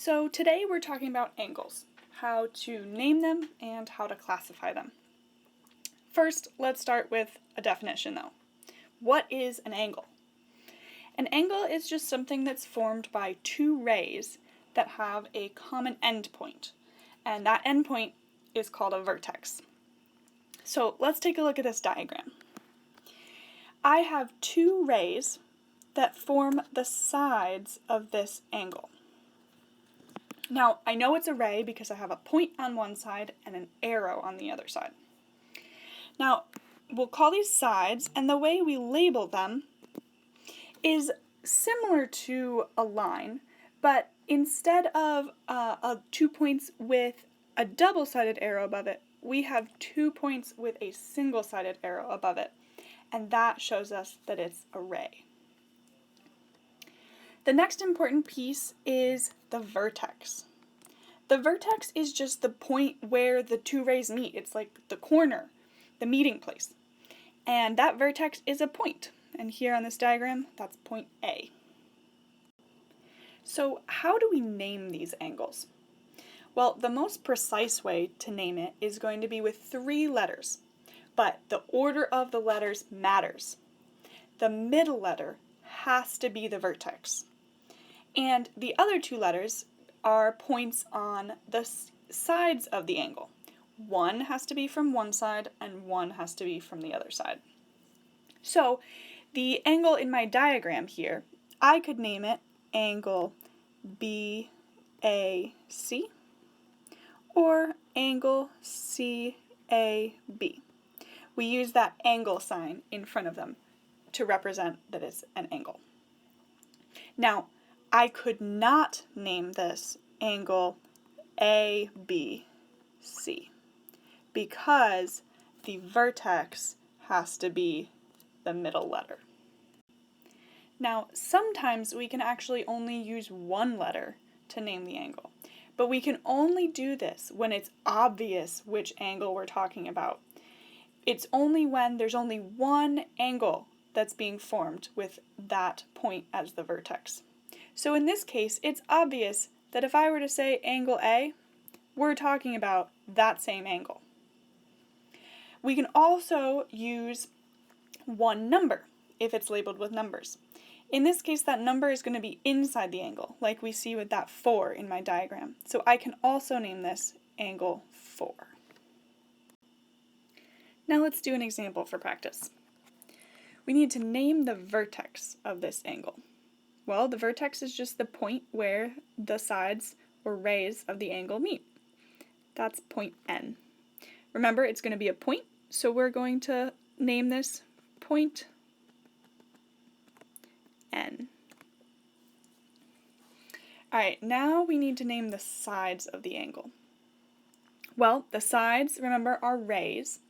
So today we're talking about angles, how to name them and how to classify them. First, let's start with a definition though. What is an angle? An angle is just something that's formed by two rays that have a common endpoint, and that endpoint is called a vertex. So let's take a look at this diagram. I have two rays that form the sides of this angle. Now, I know it's a ray because I have a point on one side and an arrow on the other side. Now, we'll call these sides, and the way we label them is similar to a line, but instead of 2 points with a double-sided arrow above it, we have 2 points with a single-sided arrow above it, and that shows us that it's a ray. The next important piece is the vertex. The vertex is just the point where the two rays meet. It's like the corner, the meeting place. And that vertex is a point. And here on this diagram, that's point A. So how do we name these angles? Well, the most precise way to name it is going to be with 3 letters. But the order of the letters matters. The middle letter has to be the vertex. And the other 2 letters are points on the sides of the angle. One has to be from one side and one has to be from the other side. So the angle in my diagram here, I could name it angle BAC or angle CAB. We use that angle sign in front of them to represent that it's an angle. Now, I could not name this angle ABC because the vertex has to be the middle letter. Now, sometimes we can actually only use one letter to name the angle, but we can only do this when it's obvious which angle we're talking about. It's only when there's only one angle that's being formed with that point as the vertex. So in this case, it's obvious that if I were to say angle A, we're talking about that same angle. We can also use one number if it's labeled with numbers. In this case, that number is going to be inside the angle, like we see with that 4 in my diagram. So I can also name this angle 4. Now let's do an example for practice. We need to name the vertex of this angle. Well, the vertex is just the point where the sides or rays of the angle meet. That's point N. Remember, it's going to be a point, so we're going to name this point N. Alright, now we need to name the sides of the angle. Well, the sides, remember, are rays,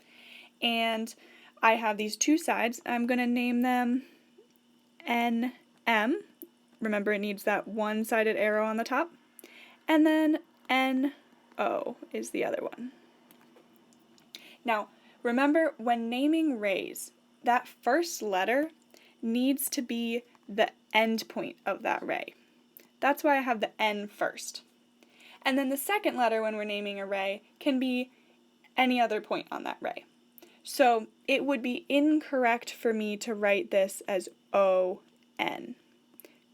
and I have these 2 sides. I'm going to name them NM. Remember, it needs that one-sided arrow on the top. And then NO is the other one. Now, remember, when naming rays, that first letter needs to be the end point of that ray. That's why I have the N first. And then the second letter when we're naming a ray can be any other point on that ray. So it would be incorrect for me to write this as ON,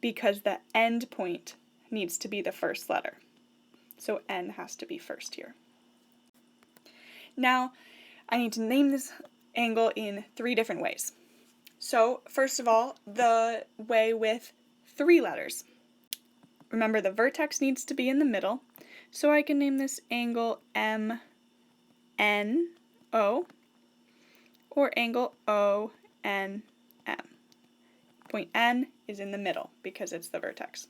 because the end point needs to be the first letter. So N has to be first here. Now, I need to name this angle in 3 different ways. So, first of all, the way with 3 letters. Remember, the vertex needs to be in the middle, so I can name this angle MNO, or angle ONM. Point N is in the middle because it's the vertex.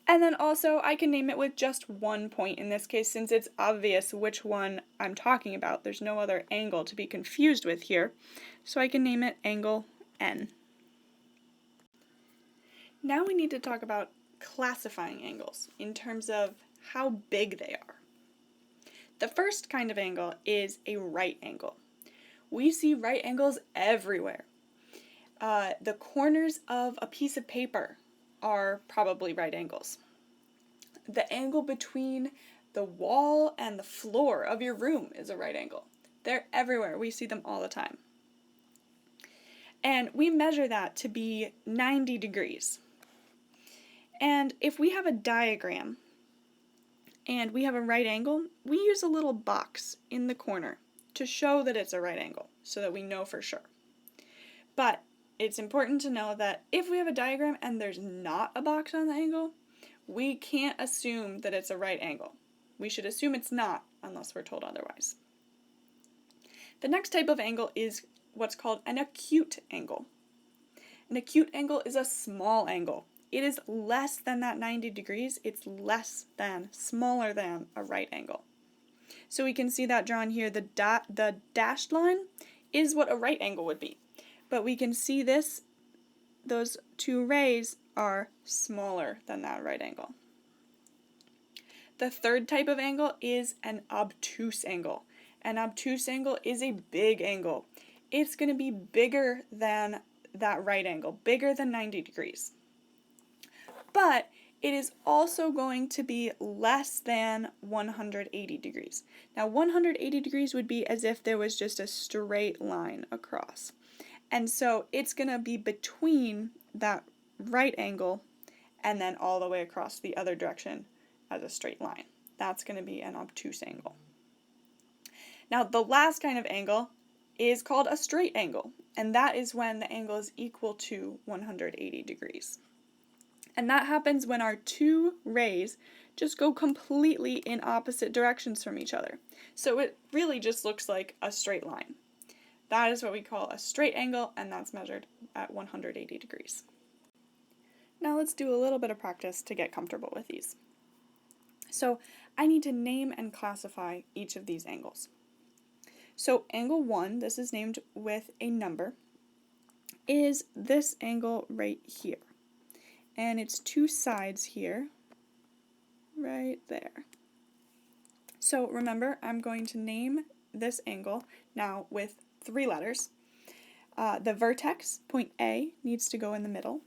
And then also I can name it with just one point in this case, since it's obvious which one I'm talking about. There's no other angle to be confused with here, so I can name it angle N. Now we need to talk about classifying angles in terms of how big they are. The first kind of angle is a right angle. We see right angles everywhere. The corners of a piece of paper are probably right angles. The angle between the wall and the floor of your room is a right angle. They're everywhere. We see them all the time. And we measure that to be 90 degrees. And if we have a diagram and we have a right angle, we use a little box in the corner to show that it's a right angle so that we know for sure. But it's important to know that if we have a diagram and there's not a box on the angle, we can't assume that it's a right angle. We should assume it's not unless we're told otherwise. The next type of angle is what's called an acute angle. An acute angle is a small angle. It is less than that 90 degrees. It's less than, smaller than a right angle. So we can see that drawn here. The dashed line is what a right angle would be. But we can see those two rays are smaller than that right angle. The third type of angle is an obtuse angle. An obtuse angle is a big angle. It's going to be bigger than that right angle, bigger than 90 degrees. But it is also going to be less than 180 degrees. Now 180 degrees would be as if there was just a straight line across. And so it's going to be between that right angle and then all the way across the other direction as a straight line. That's going to be an obtuse angle. Now the last kind of angle is called a straight angle, and that is when the angle is equal to 180 degrees. And that happens when our two rays just go completely in opposite directions from each other. So it really just looks like a straight line. That is what we call a straight angle, and that's measured at 180 degrees. Now let's do a little bit of practice to get comfortable with these. So I need to name and classify each of these angles. So angle 1, this is named with a number, is this angle right here. And it's two sides here, right there. So remember, I'm going to name this angle now with 3 letters. The vertex, point A, needs to go in the middle.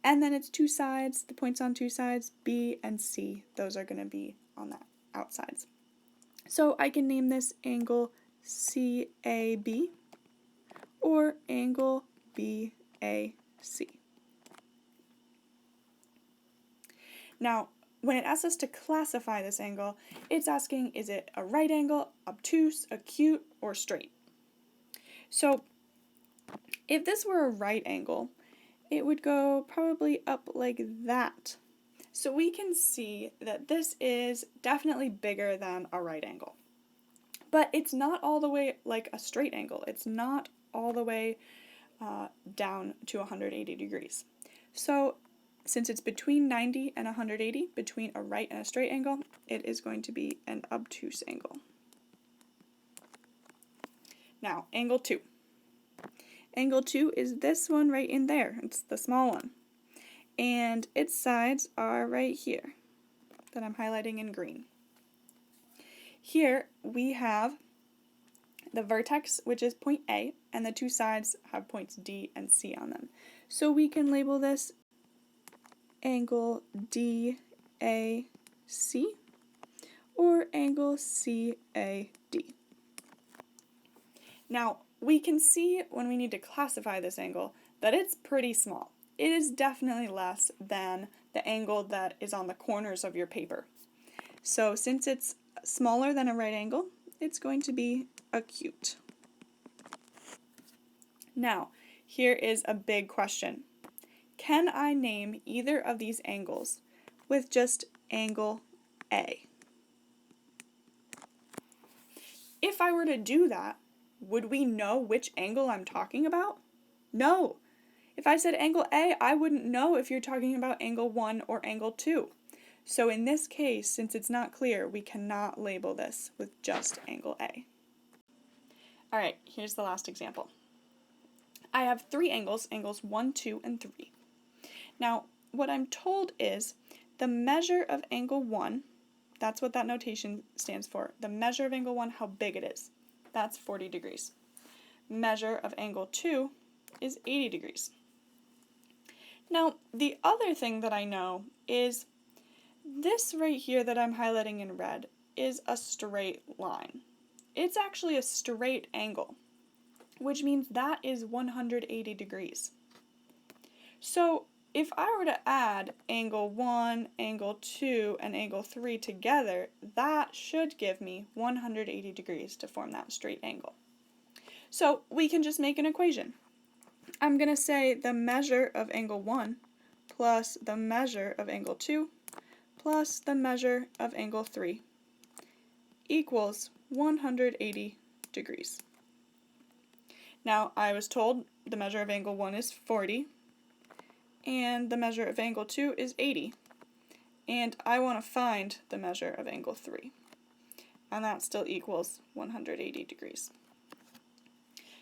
And then it's two sides, the points on two sides, B and C, those are going to be on the outsides. So I can name this angle CAB or angle BAC. Now, when it asks us to classify this angle, it's asking, is it a right angle, obtuse, acute, or straight? So if this were a right angle, it would go probably up like that. So we can see that this is definitely bigger than a right angle. But it's not all the way like a straight angle. It's not all the way down to 180 degrees. So since it's between 90 and 180, between a right and a straight angle, it is going to be an obtuse angle. Now, angle 2. Angle 2 is this one right in there. It's the small one. And its sides are right here that I'm highlighting in green. Here we have the vertex, which is point A, and the two sides have points D and C on them. So we can label this angle DAC or angle CAD. Now, we can see when we need to classify this angle that it's pretty small. It is definitely less than the angle that is on the corners of your paper. So since it's smaller than a right angle, it's going to be acute. Now, here is a big question. Can I name either of these angles with just angle A? If I were to do that, would we know which angle I'm talking about? No. If I said angle A, I wouldn't know if you're talking about angle 1 or angle 2. So in this case, since it's not clear, we cannot label this with just angle A. Alright, here's the last example. I have 3 angles, angles 1, 2, and 3. Now, what I'm told is the measure of angle 1, that's what that notation stands for, the measure of angle 1, how big it is. That's 40 degrees. Measure of angle 2 is 80 degrees. Now, the other thing that I know is this right here that I'm highlighting in red is a straight line. It's actually a straight angle, which means that is 180 degrees. So if I were to add angle 1, angle 2, and angle 3 together, that should give me 180 degrees to form that straight angle. So we can just make an equation. I'm going to say the measure of angle 1 plus the measure of angle 2 plus the measure of angle 3 equals 180 degrees. Now I was told the measure of angle 1 is 40 and the measure of angle 2 is 80, and I want to find the measure of angle 3, and that still equals 180 degrees.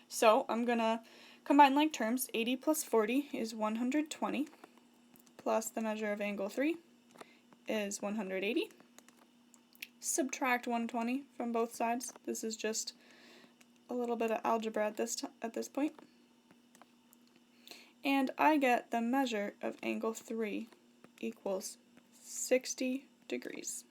So I'm going to combine like terms. 80 plus 40 is 120, plus the measure of angle 3 is 180. Subtract 120 from both sides. This is just a little bit of algebra at this point. And I get the measure of angle 3 equals 60 degrees.